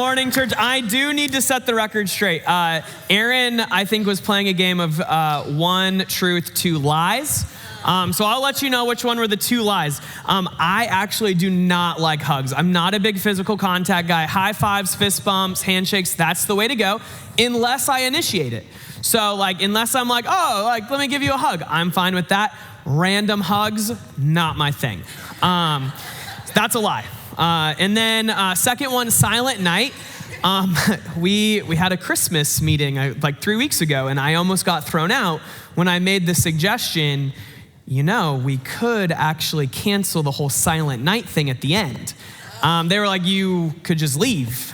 morning, church. I do need to set the record straight. Aaron, I think, was playing a game of one truth, two lies. So I'll let you know which one were the two lies. I actually do not like hugs. I'm not a big physical contact guy. High fives, fist bumps, handshakes, that's the way to go, unless I initiate it. So unless I'm let me give you a hug, I'm fine with that. Random hugs, not my thing. That's a lie. And then second one, silent night. We had a Christmas meeting 3 weeks ago, and I almost got thrown out when I made the suggestion, we could actually cancel the whole silent night thing at the end. They were like, you could just leave.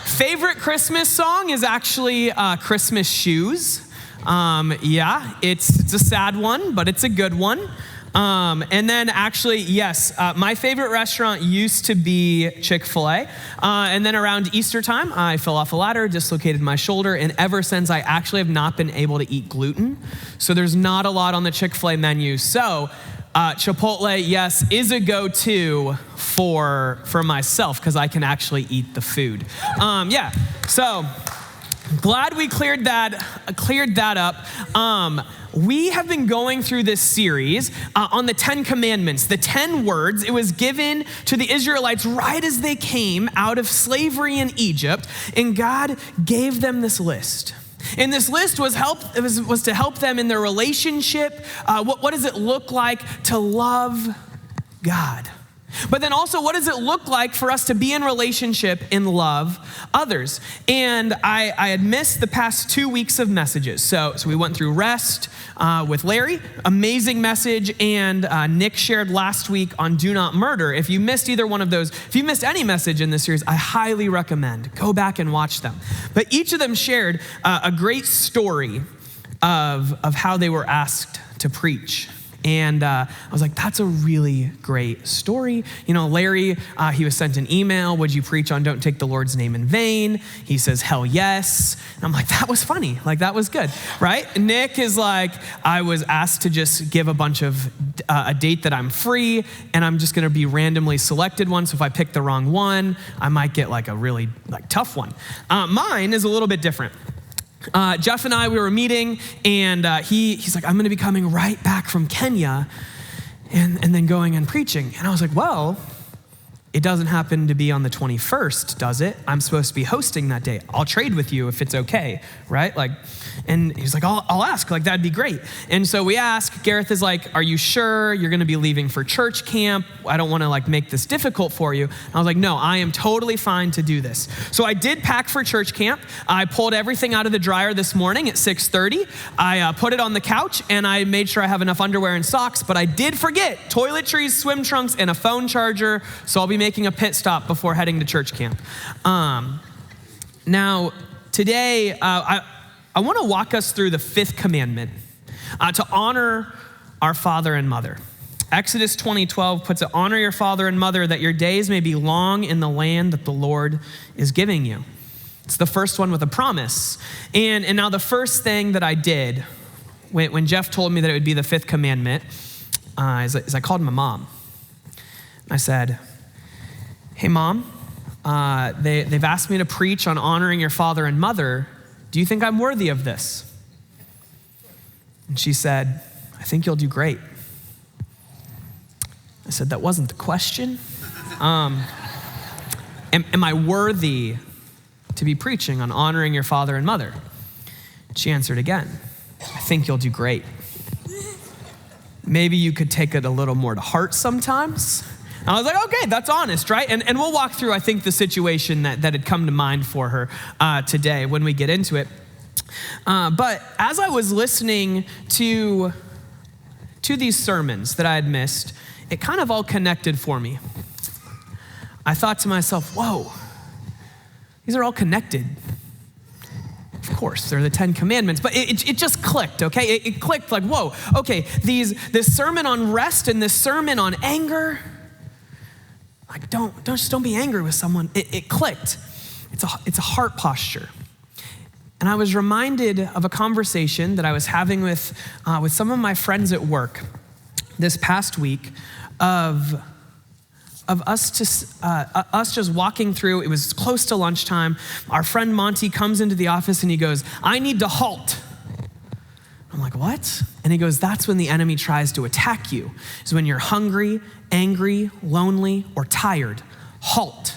Favorite Christmas song is actually Christmas Shoes. It's a sad one, but it's a good one. And then actually, yes, my favorite restaurant used to be Chick-fil-A. And then around Easter time, I fell off a ladder, dislocated my shoulder, and ever since I actually have not been able to eat gluten. So there's not a lot on the Chick-fil-A menu. So Chipotle, yes, is a go-to for myself because I can actually eat the food. So glad we cleared that up. We have been going through this series on the 10 Commandments, the 10 words. It was given to the Israelites right as they came out of slavery in Egypt, and God gave them this list. And this list was to help them in their relationship. What does it look like to love God? But then also, what does it look like for us to be in relationship and love others? And I had missed the past 2 weeks of messages. So we went through rest with Larry, amazing message, and Nick shared last week on do not murder. If you missed either one of those, if you missed any message in this series, I highly recommend go back and watch them. But each of them shared a great story of how they were asked to preach. And I was like, that's a really great story. Larry, he was sent an email. Would you preach on don't take the Lord's name in vain? He says, hell yes. And I'm like, that was funny. That was good, right? Nick is like, I was asked to just give a bunch of a date that I'm free, and I'm just going to be randomly selected one. So if I pick the wrong one, I might get a really tough one. Mine is a little bit different. Jeff and I, we were meeting, and he's like, I'm going to be coming right back from Kenya and then going and preaching. And I was like, well, it doesn't happen to be on the 21st, does it? I'm supposed to be hosting that day. I'll trade with you if it's okay, right? And he's like, I'll ask, that'd be great. And so we ask, Gareth is like, are you sure you're gonna be leaving for church camp? I don't wanna make this difficult for you. And I was like, no, I am totally fine to do this. So I did pack for church camp. I pulled everything out of the dryer this morning at 6:30. I put it on the couch, and I made sure I have enough underwear and socks, but I did forget toiletries, swim trunks, and a phone charger. So I'll be making a pit stop before heading to church camp. Now, today, I want to walk us through the fifth commandment to honor our father and mother. Exodus 20:12 puts it, honor your father and mother that your days may be long in the land that the Lord is giving you. It's the first one with a promise. And now the first thing that I did when Jeff told me that it would be the fifth commandment is I called my mom. I said, hey, Mom, they've asked me to preach on honoring your father and mother. Do you think I'm worthy of this? And she said, I think you'll do great. I said, that wasn't the question. Am I worthy to be preaching on honoring your father and mother? She answered again, I think you'll do great. Maybe you could take it a little more to heart sometimes. And I was like, okay, that's honest, right? And we'll walk through, I think, the situation that had come to mind for her today when we get into it. But as I was listening to these sermons that I had missed, it kind of all connected for me. I thought to myself, whoa, these are all connected. Of course, they're the 10 Commandments, but it just clicked, okay? It clicked whoa, okay, this sermon on rest and this sermon on anger, don't be angry with someone. It clicked. It's a heart posture. And I was reminded of a conversation that I was having with some of my friends at work this past week of us just walking through. It was close to lunchtime. Our friend Monty comes into the office and he goes, "I need to halt." I'm like, "What?" And he goes, "That's when the enemy tries to attack you. It's when you're hungry, angry, lonely, or tired. Halt."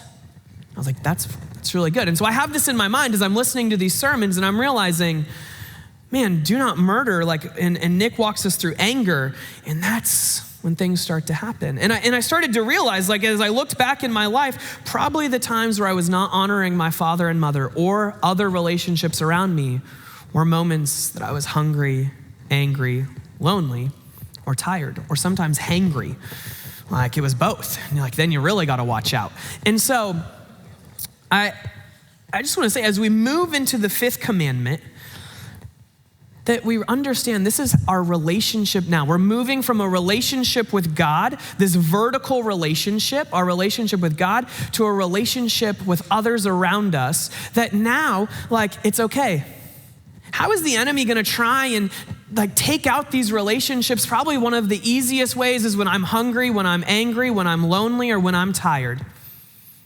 I was like, that's really good. And so I have this in my mind as I'm listening to these sermons and I'm realizing, man, do not murder. And Nick walks us through anger, and that's when things start to happen. And I started to realize, as I looked back in my life, probably the times where I was not honoring my father and mother or other relationships around me were moments that I was hungry, angry, lonely, or tired, or sometimes hangry. It was both. And then you really got to watch out. And so I just want to say, as we move into the fifth commandment, that we understand this is our relationship now. We're moving from a relationship with God, this vertical relationship, our relationship with God, to a relationship with others around us, that now, it's okay. How is the enemy going to try and take out these relationships? Probably one of the easiest ways is when I'm hungry, when I'm angry, when I'm lonely, or when I'm tired.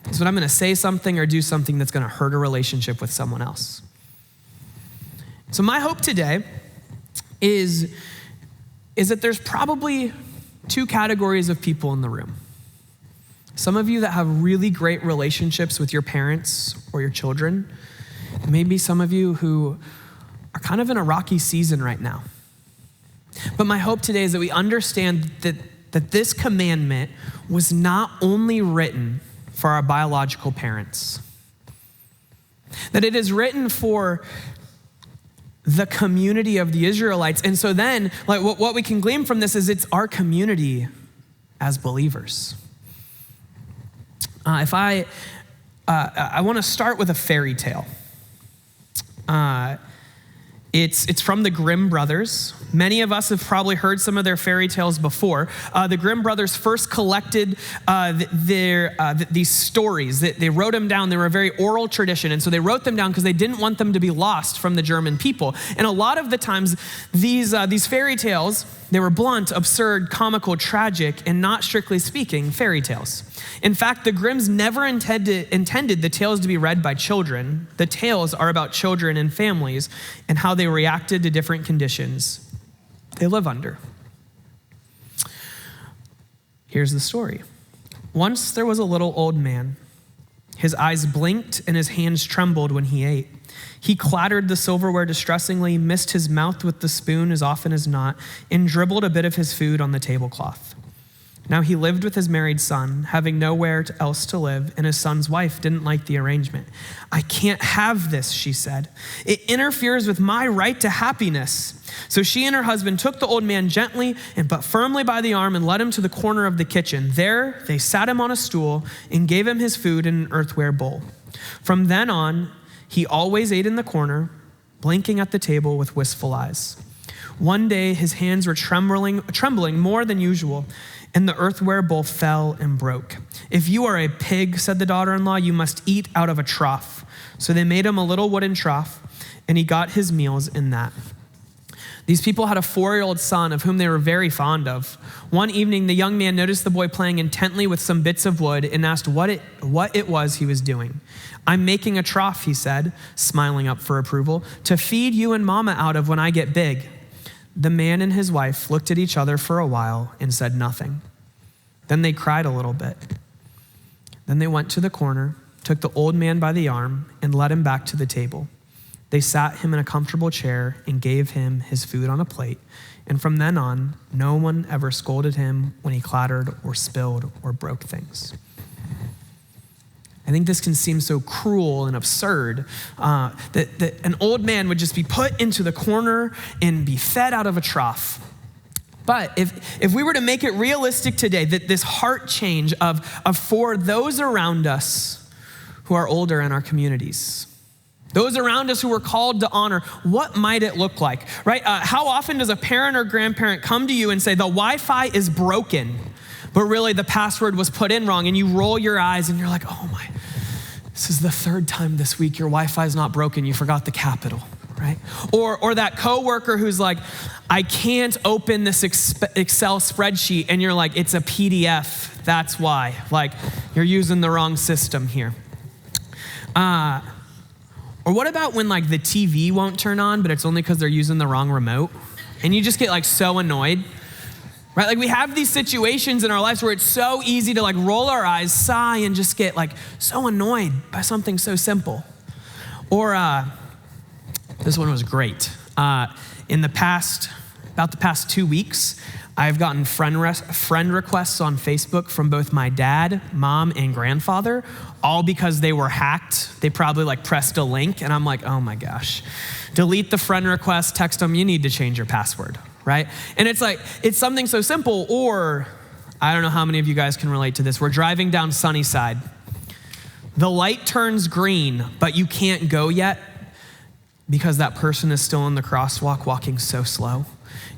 Is when I'm going to say something or do something that's going to hurt a relationship with someone else. So my hope today is that there's probably two categories of people in the room. Some of you that have really great relationships with your parents or your children. Maybe some of you who are kind of in a rocky season right now. But my hope today is that we understand that this commandment was not only written for our biological parents, that it is written for the community of the Israelites. And so then, what we can glean from this is it's our community as believers. I want to start with a fairy tale. It's from the Grimm brothers. Many of us have probably heard some of their fairy tales before. The Grimm brothers first collected these stories. They wrote them down. They were a very oral tradition, and so they wrote them down because they didn't want them to be lost from the German people. And a lot of the times, these fairy tales, they were blunt, absurd, comical, tragic, and not strictly speaking, fairy tales. In fact, the Grimms never intended the tales to be read by children. The tales are about children and families and how they reacted to different conditions they live under. Here's the story. Once there was a little old man. His eyes blinked and his hands trembled when he ate. He clattered the silverware distressingly, missed his mouth with the spoon as often as not, and dribbled a bit of his food on the tablecloth. Now he lived with his married son, having nowhere else to live, and his son's wife didn't like the arrangement. "I can't have this," she said. "It interferes with my right to happiness." So she and her husband took the old man gently but firmly by the arm and led him to the corner of the kitchen. There they sat him on a stool and gave him his food in an earthenware bowl. From then on, he always ate in the corner, blinking at the table with wistful eyes. One day his hands were trembling more than usual, and the earthenware bowl fell and broke. "If you are a pig," said the daughter-in-law, "you must eat out of a trough." So they made him a little wooden trough, and he got his meals in that. These people had a 4-year-old son of whom they were very fond of. One evening, the young man noticed the boy playing intently with some bits of wood and asked what it was he was doing. "I'm making a trough," he said, smiling up for approval, "to feed you and Mama out of when I get big." The man and his wife looked at each other for a while and said nothing. Then they cried a little bit. Then they went to the corner, took the old man by the arm, and led him back to the table. They sat him in a comfortable chair and gave him his food on a plate. And from then on, no one ever scolded him when he clattered or spilled or broke things. I think this can seem so cruel and absurd that an old man would just be put into the corner and be fed out of a trough. But if we were to make it realistic today, that this heart change of for those around us who are older in our communities, those around us who we're called to honor, what might it look like, right? How often does a parent or grandparent come to you and say, the Wi-Fi is broken, but really the password was put in wrong, and you roll your eyes and you're like, oh my, this is the third time this week your Wi-Fi is not broken, you forgot the capital, right? Or that coworker who's like, I can't open this Excel spreadsheet, and you're like, it's a PDF, that's why. Like, you're using the wrong system here. Or what about when like the TV won't turn on, but it's only because they're using the wrong remote? And you just get like so annoyed, right? Like we have these situations in our lives where it's so easy to like roll our eyes, sigh, and just get like so annoyed by something so simple. Or this one was great. About the past 2 weeks, I've gotten friend requests on Facebook from both my dad, mom, and grandfather, all because they were hacked. They probably like pressed a link, and I'm like, oh my gosh. Delete the friend request, text them, you need to change your password, right? And it's like, it's something so simple. Or, I don't know how many of you guys can relate to this. We're driving down Sunnyside. The light turns green, but you can't go yet because that person is still in the crosswalk walking so slow.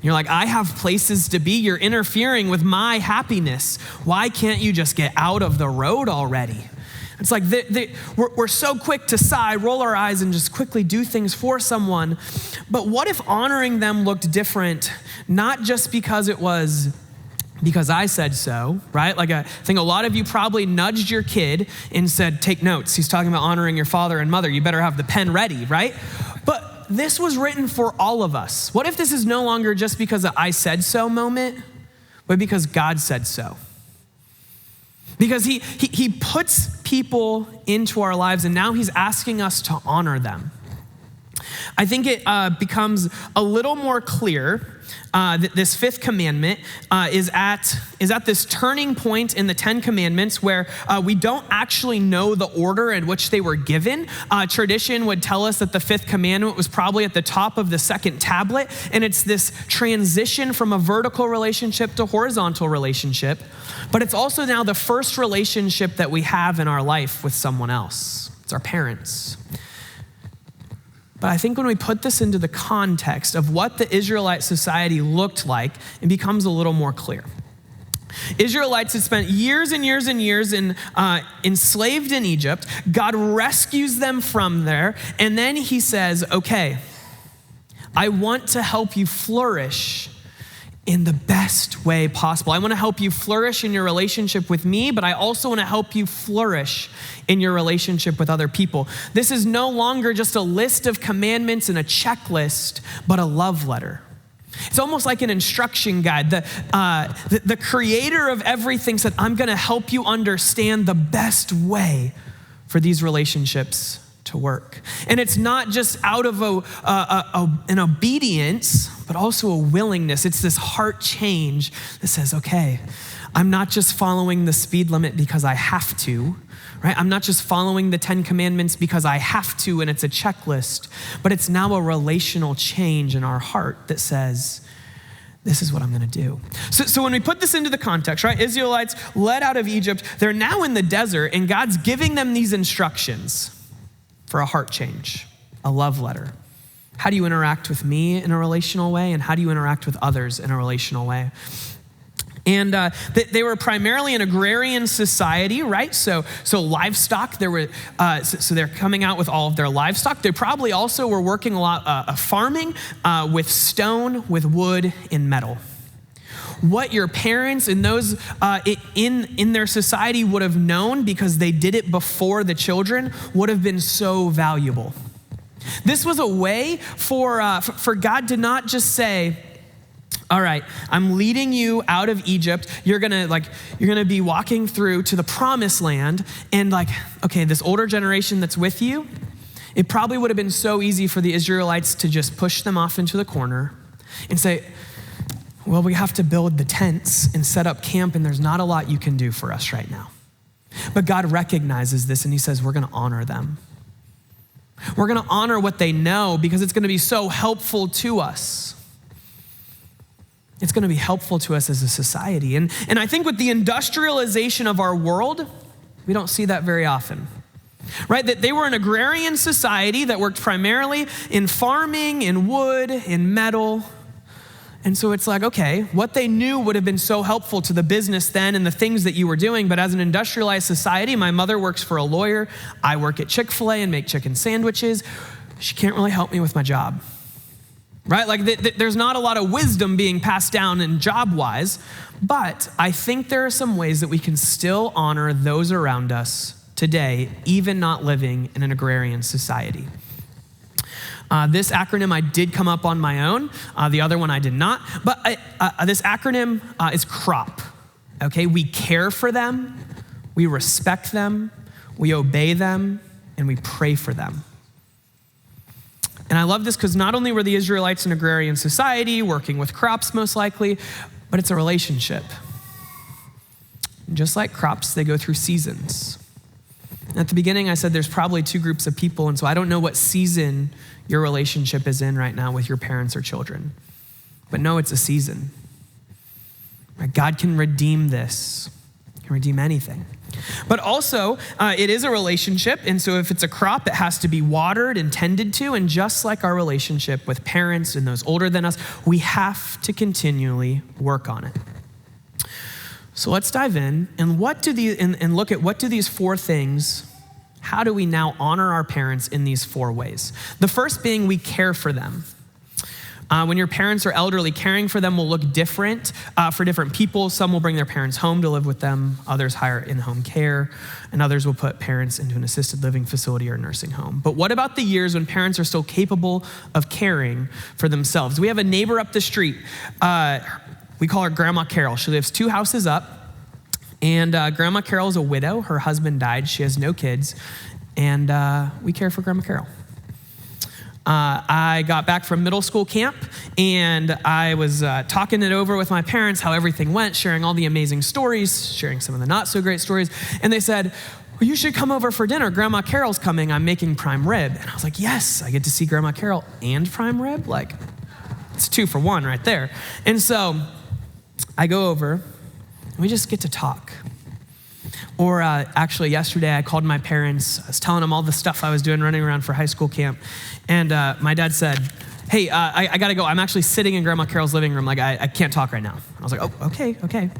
You're like, I have places to be. You're interfering with my happiness. Why can't you just get out of the road already? It's like we're so quick to sigh, roll our eyes, and just quickly do things for someone. But what if honoring them looked different, not just because it was because I said so, right? Like I think a lot of you probably nudged your kid and said, take notes. He's talking about honoring your father and mother. You better have the pen ready, right? But this was written for all of us. What if this is no longer just because of I said so moment, but because God said so? Because he puts people into our lives, and now he's asking us to honor them. I think it becomes a little more clear that this fifth commandment is at this turning point in the 10 Commandments where we don't actually know the order in which they were given. Tradition would tell us that the fifth commandment was probably at the top of the second tablet, and it's this transition from a vertical relationship to horizontal relationship. But it's also now the first relationship that we have in our life with someone else. It's our parents. But I think when we put this into the context of what the Israelite society looked like, it becomes a little more clear. Israelites had spent years and years and years enslaved in Egypt. God rescues them from there, and then he says, okay, I want to help you flourish in the best way possible. I want to help you flourish in your relationship with me, but I also want to help you flourish in your relationship with other people. This is no longer just a list of commandments and a checklist, but a love letter. It's almost like an instruction guide. The creator of everything said, I'm going to help you understand the best way for these relationships to work. And it's not just out of an obedience, but also a willingness. It's this heart change that says, okay, I'm not just following the speed limit because I have to, right? I'm not just following the 10 Commandments because I have to and it's a checklist, but it's now a relational change in our heart that says, this is what I'm going to do. So when we put this into the context, right? Israelites led out of Egypt, they're now in the desert, and God's giving them these instructions for a heart change, a love letter. How do you interact with me in a relational way, and how do you interact with others in a relational way? And they were primarily an agrarian society, right? So livestock. So they're coming out with all of their livestock. They probably also were working a lot of farming with stone, with wood, and metal. What your parents and those in their society would have known because they did it before the children would have been so valuable. This was a way for God to not just say, all right, I'm leading you out of Egypt. You're gonna be walking through to the promised land, and okay, this older generation that's with you, it probably would have been so easy for the Israelites to just push them off into the corner and say, well, we have to build the tents and set up camp, and there's not a lot you can do for us right now. But God recognizes this, and he says, we're gonna honor them. We're gonna honor what they know because it's gonna be so helpful to us. It's gonna be helpful to us as a society. And I think with the industrialization of our world, we don't see that very often, right? That they were an agrarian society that worked primarily in farming, in wood, in metal. And so it's like, okay, what they knew would have been so helpful to the business then and the things that you were doing. But as an industrialized society, my mother works for a lawyer. I work at Chick-fil-A and make chicken sandwiches. she can't really help me with my job, right? Like there's not a lot of wisdom being passed down in job-wise, but I think there are some ways that we can still honor those around us today, even not living in an agrarian society. This acronym I did come up on my own. The other one I did not. But this acronym is CROP. Okay, we care for them, we respect them, we obey them, and we pray for them. And I love this because not only were the Israelites an agrarian society, working with crops most likely, but it's a relationship. And just like crops, they go through seasons. At the beginning, I said there's probably two groups of people, and so I don't know what season your relationship is in right now with your parents or children. But know it's a season. God can redeem this, can redeem anything. But also, it is a relationship, and so if it's a crop, it has to be watered and tended to, and just like our relationship with parents and those older than us, we have to continually work on it. So let's dive in and look at what do these four things, how do we now honor our parents in these four ways? The first being we care for them. When your parents are elderly, caring for them will look different for different people. Some will bring their parents home to live with them. Others hire in-home care. And others will put parents into an assisted living facility or nursing home. But what about the years when parents are still capable of caring for themselves? We have a neighbor up the street. We call her Grandma Carol. She lives 2 houses up. And Grandma Carol is a widow. Her husband died. She has no kids. And we care for Grandma Carol. I got back from middle school camp, and I was talking it over with my parents, how everything went, sharing all the amazing stories, sharing some of the not so great stories. And they said, well, you should come over for dinner. Grandma Carol's coming. I'm making prime rib. And I was like, yes, I get to see Grandma Carol and prime rib? Like, it's 2 for 1 right there. And so I go over, and we just get to talk. Or actually, yesterday I called my parents. I was telling them all the stuff I was doing running around for high school camp. And my dad said, hey, I got to go. I'm actually sitting in Grandma Carol's living room. Like, I can't talk right now. I was like, oh, okay.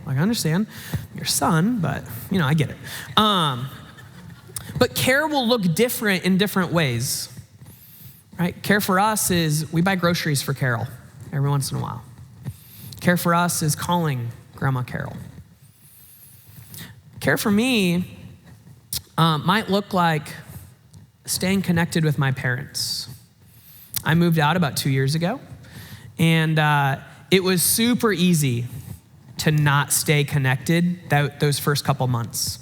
Like, I understand. I'm your son, but, I get it. But care will look different in different ways, right? Care for us is we buy groceries for Carol every once in a while. Care for us is calling Grandma Carol. Care for me might look like staying connected with my parents. I moved out about 2 years ago, and it was super easy to not stay connected those first couple months.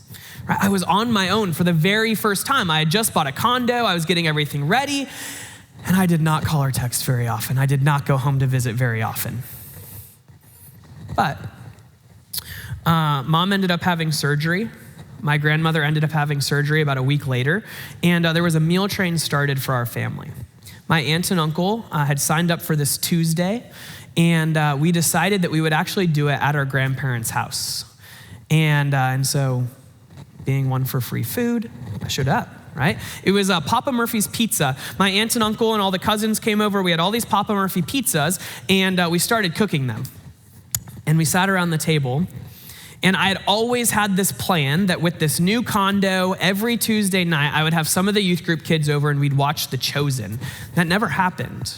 Right? I was on my own for the very first time. I had just bought a condo. I was getting everything ready, and I did not call or text very often. I did not go home to visit very often. But Mom ended up having surgery. My grandmother ended up having surgery about a week later, and there was a meal train started for our family. My aunt and uncle had signed up for this Tuesday, and we decided that we would actually do it at our grandparents' house. And so, being one for free food, I showed up, right? It was Papa Murphy's Pizza. My aunt and uncle and all the cousins came over. We had all these Papa Murphy pizzas, and we started cooking them. And we sat around the table. And I had always had this plan that with this new condo, every Tuesday night, I would have some of the youth group kids over and we'd watch The Chosen. That never happened.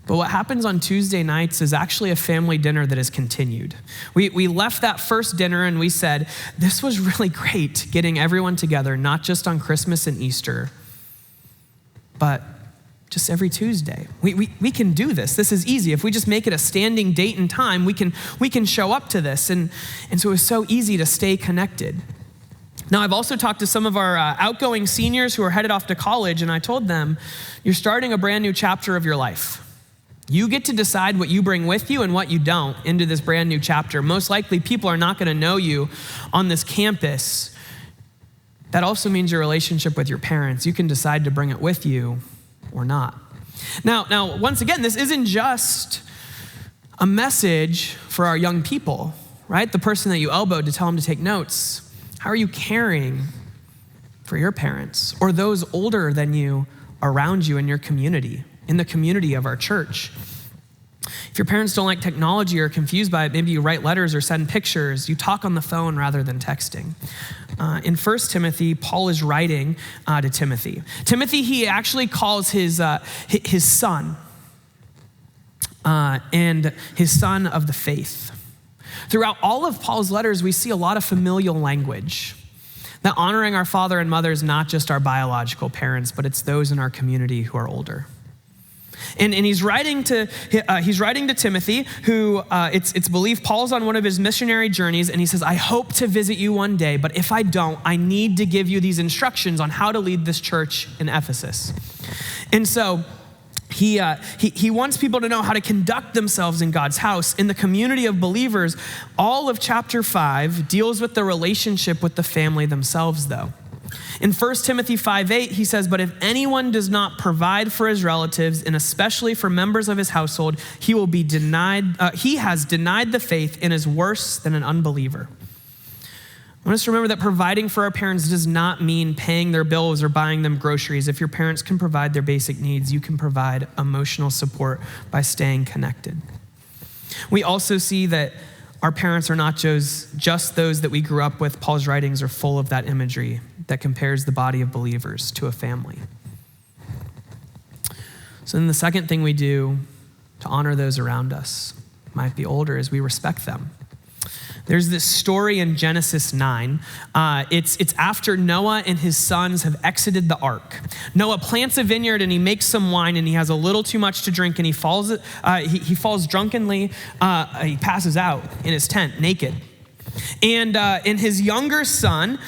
But what happens on Tuesday nights is actually a family dinner that has continued. We left that first dinner and we said, this was really great getting everyone together, not just on Christmas and Easter, but just every Tuesday. We can do this. This is easy. If we just make it a standing date and time, we can show up to this. And so it was so easy to stay connected. Now, I've also talked to some of our outgoing seniors who are headed off to college, and I told them, you're starting a brand new chapter of your life. You get to decide what you bring with you and what you don't into this brand new chapter. Most likely, people are not going to know you on this campus. That also means your relationship with your parents. You can decide to bring it with you or not. Now, once again, this isn't just a message for our young people, right? The person that you elbowed to tell them to take notes. How are you caring for your parents or those older than you around you in your community, in the community of our church? If If your parents don't like technology or are confused by it, maybe you write letters or send pictures. You talk on the phone rather than texting. In 1 Timothy, Paul is writing to Timothy. Timothy, he actually calls his son and his son of the faith. Throughout all of Paul's letters, we see a lot of familial language. That honoring our father and mother is not just our biological parents, but it's those in our community who are older. And he's writing to Timothy, who it's believed Paul's on one of his missionary journeys, and he says, I hope to visit you one day, but if I don't, I need to give you these instructions on how to lead this church in Ephesus. And so he wants people to know how to conduct themselves in God's house. In the community of believers, all of chapter 5 deals with the relationship with the family themselves, though. In 1 Timothy 5:8, he says, but if anyone does not provide for his relatives, and especially for members of his household, he has denied the faith and is worse than an unbeliever. I want us to remember that providing for our parents does not mean paying their bills or buying them groceries. If your parents can provide their basic needs, you can provide emotional support by staying connected. We also see that our parents are not just those that we grew up with. Paul's writings are full of that imagery that compares the body of believers to a family. So then the second thing we do to honor those around us, might be older, is we respect them. There's this story in Genesis 9. It's after Noah and his sons have exited the ark. Noah plants a vineyard and he makes some wine and he has a little too much to drink and he falls drunkenly, he passes out in his tent naked. And his younger son,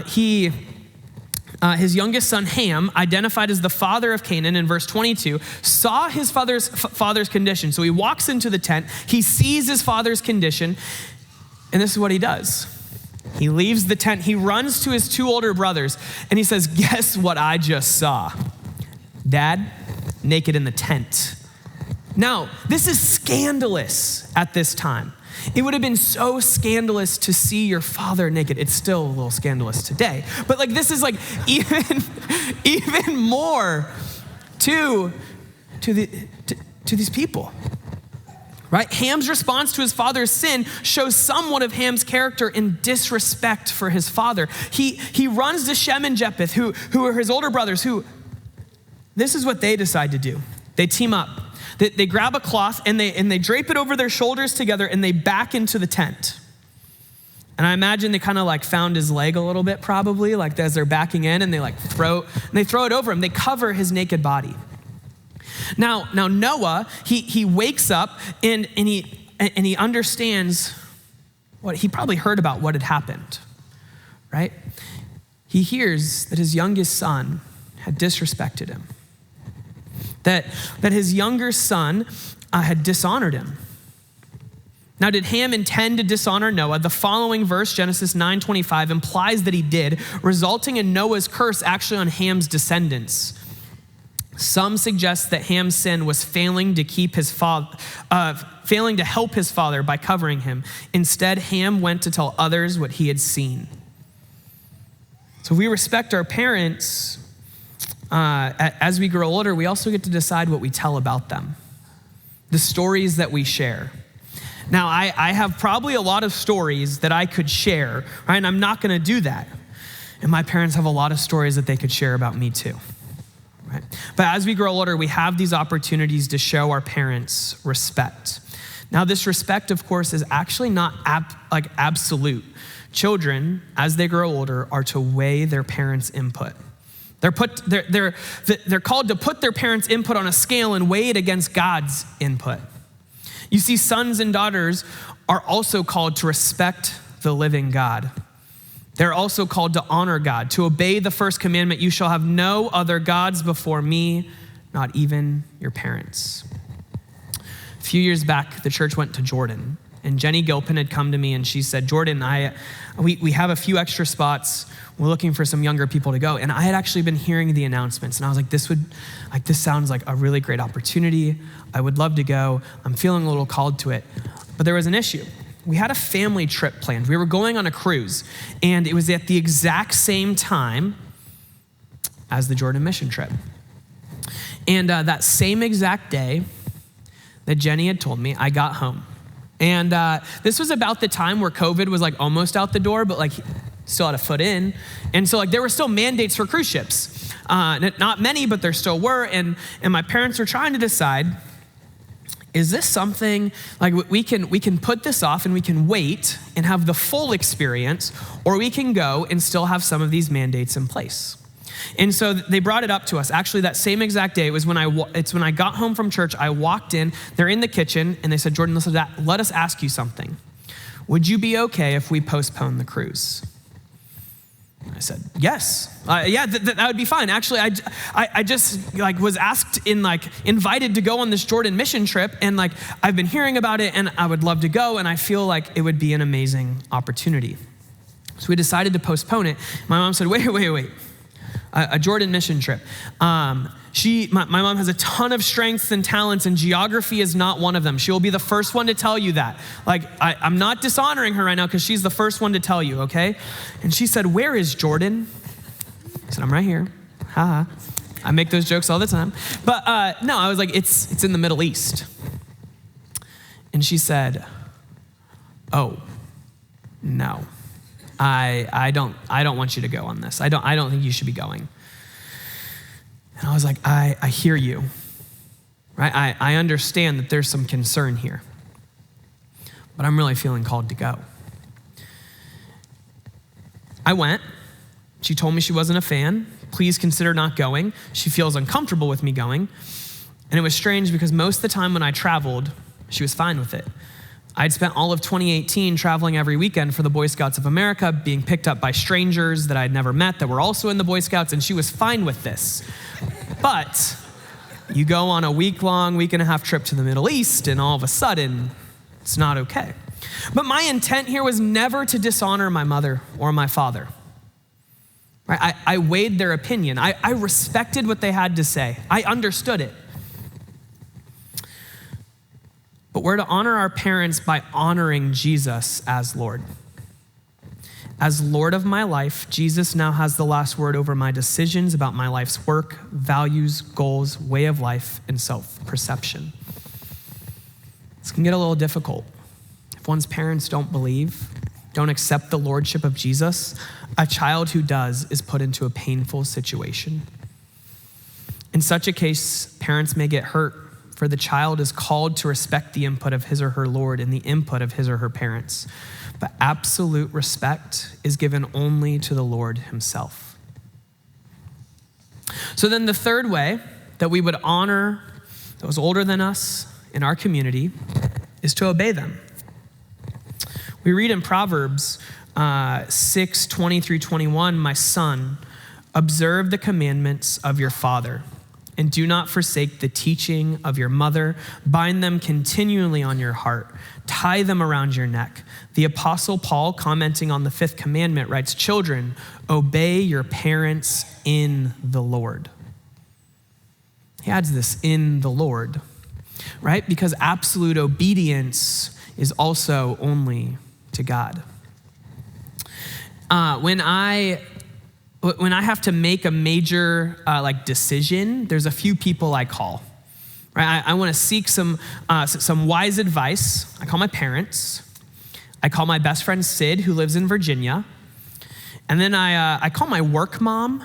his youngest son Ham, identified as the father of Canaan in verse 22, saw his father's condition. So he walks into the tent, he sees his father's condition, and this is what he does. He leaves the tent, he runs to his two older brothers, and he says, guess what I just saw? Dad, naked in the tent. Now, this is scandalous at this time. It would have been so scandalous to see your father naked. It's still a little scandalous today. But this is even more to these people. Right? Ham's response to his father's sin shows somewhat of Ham's character in disrespect for his father. He runs to Shem and Japheth, who are his older brothers, this is what they decide to do. They team up. They grab a cloth and they drape it over their shoulders together and they back into the tent. And I imagine they kind of found his leg a little bit probably, as they're backing in, and they throw it over him. They cover his naked body. Now Noah, he wakes up and he understands what he probably heard about what had happened, right? He hears that his youngest son had disrespected him, that his younger son had dishonored him. Now, did Ham intend to dishonor Noah? The following verse, Genesis 9:25, implies that he did, resulting in Noah's curse actually on Ham's descendants. Some suggest that Ham's sin was failing to help his father by covering him. Instead, Ham went to tell others what he had seen. So if we respect our parents, as we grow older, we also get to decide what we tell about them, the stories that we share. Now, I have probably a lot of stories that I could share, right? And I'm not going to do that. And my parents have a lot of stories that they could share about me too. Right? But as we grow older, we have these opportunities to show our parents respect. Now, this respect, of course, is actually not absolute. Children, as they grow older, are to weigh their parents' input. They're called to put their parents' input on a scale and weigh it against God's input. You see, sons and daughters are also called to respect the living God. They're also called to honor God, to obey the first commandment, you shall have no other gods before me, not even your parents. A few years back, the church went to Jordan, and Jenny Gilpin had come to me and she said, Jordan, we have a few extra spots. We're looking for some younger people to go. And I had actually been hearing the announcements and I was like, this sounds like a really great opportunity. I would love to go. I'm feeling a little called to it. But there was an issue. We had a family trip planned. We were going on a cruise, and it was at the exact same time as the Jordan mission trip. And that same exact day, that Jenny had told me, I got home. And this was about the time where COVID was like almost out the door, but like still had a foot in. And so like there were still mandates for cruise ships. Not many, but there still were. And my parents were trying to decide, is this something, like we can put this off and we can wait and have the full experience, or we can go and still have some of these mandates in place. And so they brought it up to us. Actually, that same exact day, it's when I got home from church, I walked in, they're in the kitchen, and they said, Jordan, let us ask you something. Would you be okay if we postpone the cruise? I said, yes. That would be fine. Actually, I just like was asked invited to go on this Jordan mission trip, and like I've been hearing about it, and I would love to go, and I feel like it would be an amazing opportunity. So we decided to postpone it. My mom said, wait. A Jordan mission trip. My mom has a ton of strengths and talents, and geography is not one of them. She will be the first one to tell you that. Like, I'm not dishonoring her right now because she's the first one to tell you, okay? And she said, where is Jordan? I said, I'm right here. Ha. I make those jokes all the time. But no, I was like, it's in the Middle East. And she said, oh, no. I don't want you to go on this. I don't think you should be going. And I was like, I hear you, right? I understand that there's some concern here, but I'm really feeling called to go. I went. She told me she wasn't a fan. Please consider not going. She feels uncomfortable with me going. And it was strange because most of the time when I traveled, she was fine with it. I'd spent all of 2018 traveling every weekend for the Boy Scouts of America, being picked up by strangers that I'd never met that were also in the Boy Scouts, and she was fine with this. But you go on a week and a half trip to the Middle East, and all of a sudden, it's not okay. But my intent here was never to dishonor my mother or my father. Right? I weighed their opinion. I respected what they had to say. I understood it. But we're to honor our parents by honoring Jesus as Lord. As Lord of my life, Jesus now has the last word over my decisions about my life's work, values, goals, way of life, and self-perception. This can get a little difficult. If one's parents don't believe, don't accept the lordship of Jesus, a child who does is put into a painful situation. In such a case, parents may get hurt, for the child is called to respect the input of his or her Lord and the input of his or her parents. But absolute respect is given only to the Lord himself. So then the third way that we would honor those older than us in our community is to obey them. We read in Proverbs 6:20-21, my son, observe the commandments of your father, and do not forsake the teaching of your mother. Bind them continually on your heart. Tie them around your neck. The Apostle Paul, commenting on the fifth commandment, writes, children, obey your parents in the Lord. He adds this, in the Lord, right? Because absolute obedience is also only to God. When I have to make a major decision, there's a few people I call. Right? I want to seek some wise advice. I call my parents. I call my best friend Sid, who lives in Virginia, and then I call my work mom.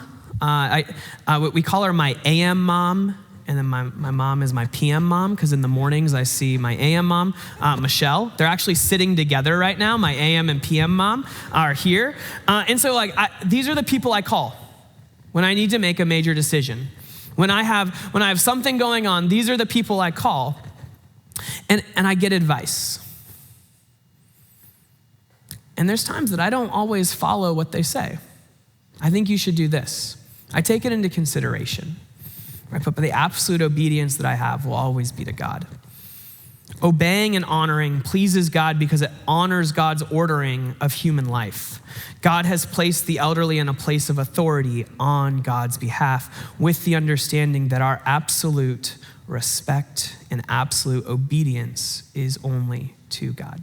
We call her my AM mom, and then my mom is my PM mom, because in the mornings I see my AM mom, Michelle. They're actually sitting together right now. My AM and PM mom are here. And so these are the people I call when I need to make a major decision. When I have something going on, these are the people I call, and I get advice. And there's times that I don't always follow what they say. I think you should do this. I take it into consideration. Right? But the absolute obedience that I have will always be to God. Obeying and honoring pleases God because it honors God's ordering of human life. God has placed the elderly in a place of authority on God's behalf, with the understanding that our absolute respect and absolute obedience is only to God.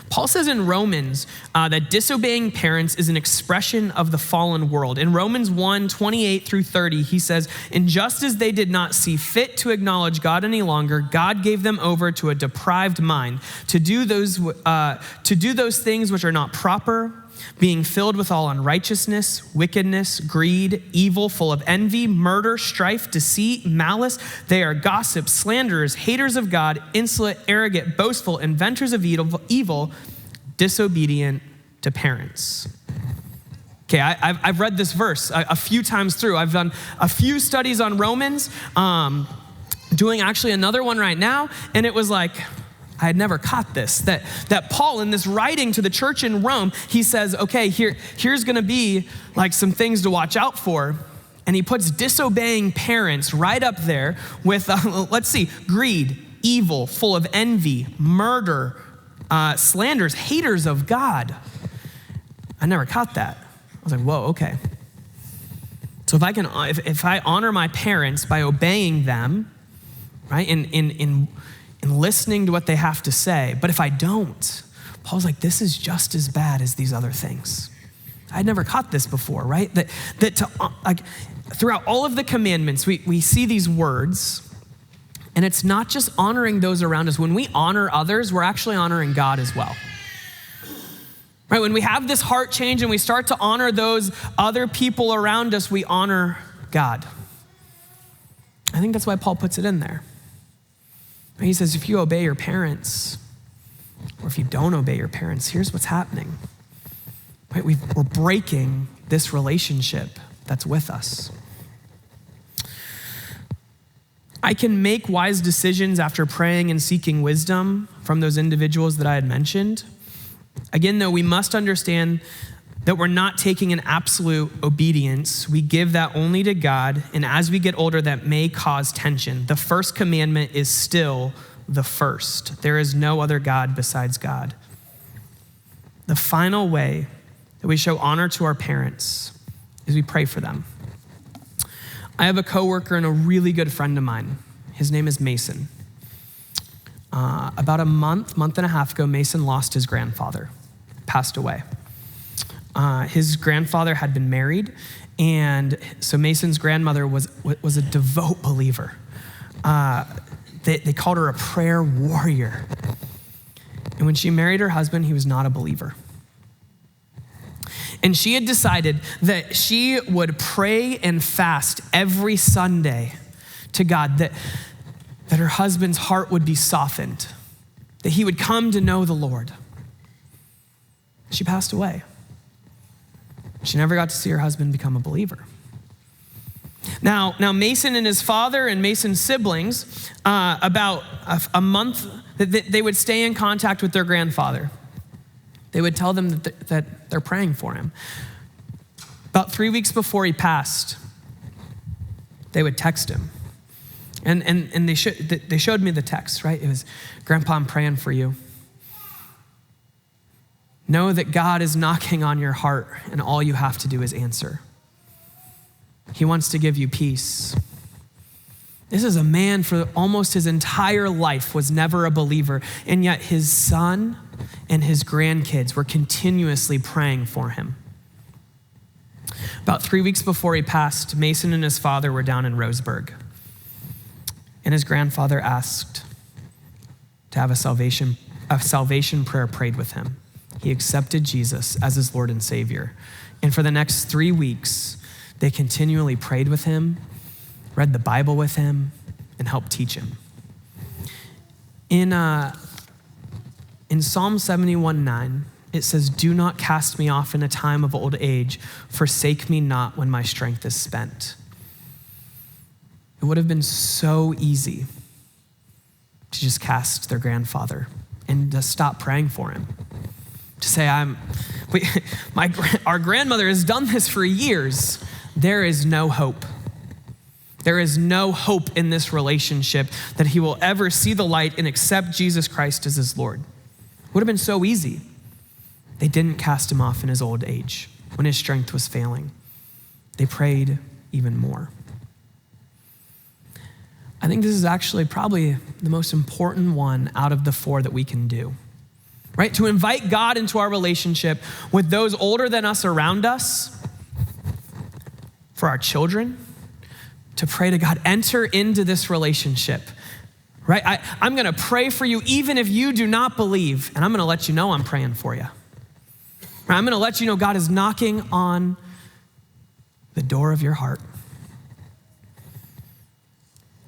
Paul says in Romans that disobeying parents is an expression of the fallen world. In Romans 1:28 through 30, he says, "And just as they did not see fit to acknowledge God any longer, God gave them over to a deprived mind to do those things which are not proper, being filled with all unrighteousness, wickedness, greed, evil, full of envy, murder, strife, deceit, malice. They are gossips, slanderers, haters of God, insolent, arrogant, boastful, inventors of evil, disobedient to parents." Okay, I've read this verse a few times through. I've done a few studies on Romans, doing actually another one right now, and it was like, I had never caught this, that Paul, in this writing to the church in Rome, he says, okay, here's gonna be like some things to watch out for. And he puts disobeying parents right up there with, let's see, greed, evil, full of envy, murder, slanders, haters of God. I never caught that. I was like, whoa, okay. So if I honor my parents by obeying them, right, in listening to what they have to say, but if I don't, Paul's like, this is just as bad as these other things. I'd never caught this before, right? Throughout all of the commandments, we see these words, and it's not just honoring those around us. When we honor others, we're actually honoring God as well. Right? When we have this heart change and we start to honor those other people around us, we honor God. I think that's why Paul puts it in there. He says, if you obey your parents, or if you don't obey your parents, here's what's happening. Right? We're breaking this relationship that's with us. I can make wise decisions after praying and seeking wisdom from those individuals that I had mentioned. Again, though, we must understand that we're not taking an absolute obedience. We give that only to God, and as we get older, that may cause tension. The first commandment is still the first. There is no other God besides God. The final way that we show honor to our parents is we pray for them. I have a coworker and a really good friend of mine. His name is Mason. About a month and a half ago, Mason lost his grandfather, passed away. His grandfather had been married, and so Mason's grandmother was a devout believer. They called her a prayer warrior. And when she married her husband, he was not a believer. And she had decided that she would pray and fast every Sunday to God, that her husband's heart would be softened, that he would come to know the Lord. She passed away. She never got to see her husband become a believer. Now Mason and his father and Mason's siblings, about a month, they would stay in contact with their grandfather. They would tell them that they're praying for him. About 3 weeks before he passed, they would text him. And they showed me the text, right? It was, "Grandpa, I'm praying for you. Know that God is knocking on your heart, and all you have to do is answer. He wants to give you peace." This is a man for almost his entire life was never a believer, and yet his son and his grandkids were continuously praying for him. About 3 weeks before he passed, Mason and his father were down in Roseburg, and his grandfather asked to have a salvation prayer prayed with him. He accepted Jesus as his Lord and Savior. And for the next 3 weeks, they continually prayed with him, read the Bible with him, and helped teach him. In Psalm 71:9, it says, "Do not cast me off in a time of old age. Forsake me not when my strength is spent." It would have been so easy to just cast their grandfather and to stop praying for him. To say, our grandmother has done this for years. There is no hope. There is no hope in this relationship that he will ever see the light and accept Jesus Christ as his Lord. It would have been so easy. They didn't cast him off in his old age when his strength was failing. They prayed even more. I think this is actually probably the most important one out of the four that we can do. right? To invite God into our relationship with those older than us around us, for our children, to pray to God, enter into this relationship, right? I'm gonna pray for you even if you do not believe, and I'm gonna let you know I'm praying for you. Right? I'm gonna let you know God is knocking on the door of your heart.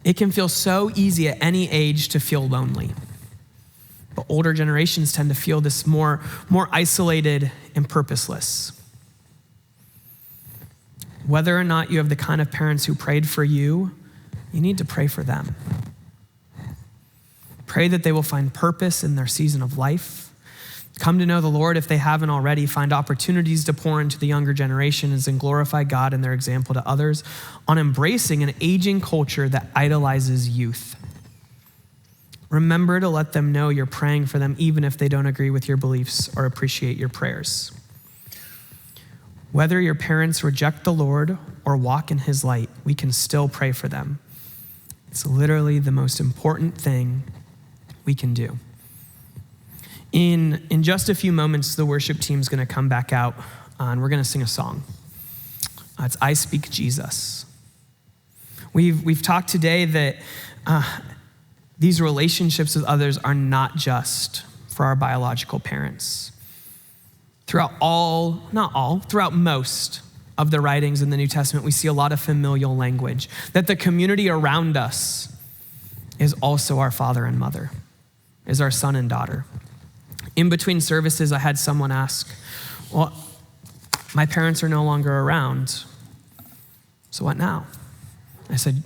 It can feel so easy at any age to feel lonely. But older generations tend to feel this more isolated and purposeless. Whether or not you have the kind of parents who prayed for you, you need to pray for them. Pray that they will find purpose in their season of life. Come to know the Lord if they haven't already. Find opportunities to pour into the younger generations and glorify God in their example to others on embracing an aging culture that idolizes youth. Remember to let them know you're praying for them even if they don't agree with your beliefs or appreciate your prayers. Whether your parents reject the Lord or walk in his light, we can still pray for them. It's literally the most important thing we can do. In just a few moments, the worship team's gonna come back out and we're gonna sing a song. It's I Speak Jesus. We've talked today that these relationships with others are not just for our biological parents. Throughout most of the writings in the New Testament, we see a lot of familial language, that the community around us is also our father and mother, is our son and daughter. In between services, I had someone ask, well, my parents are no longer around, so what now? I said,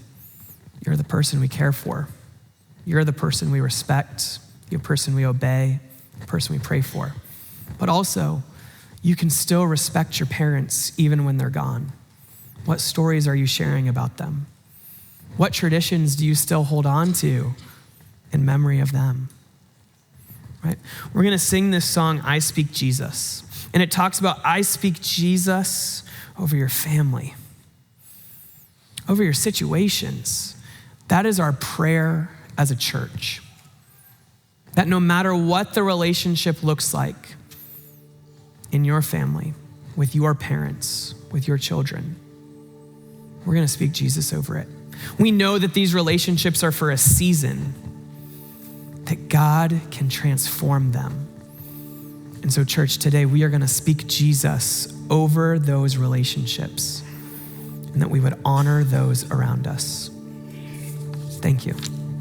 you're the person we care for. You're the person we respect, you're the person we obey, the person we pray for. But also, you can still respect your parents even when they're gone. What stories are you sharing about them? What traditions do you still hold on to in memory of them? Right? We're gonna sing this song, I Speak Jesus. And it talks about, I speak Jesus over your family, over your situations. That is our prayer as a church. That no matter what the relationship looks like in your family, with your parents, with your children, we're gonna speak Jesus over it. We know that these relationships are for a season, that God can transform them. And so church, today we are gonna speak Jesus over those relationships and that we would honor those around us. Thank you.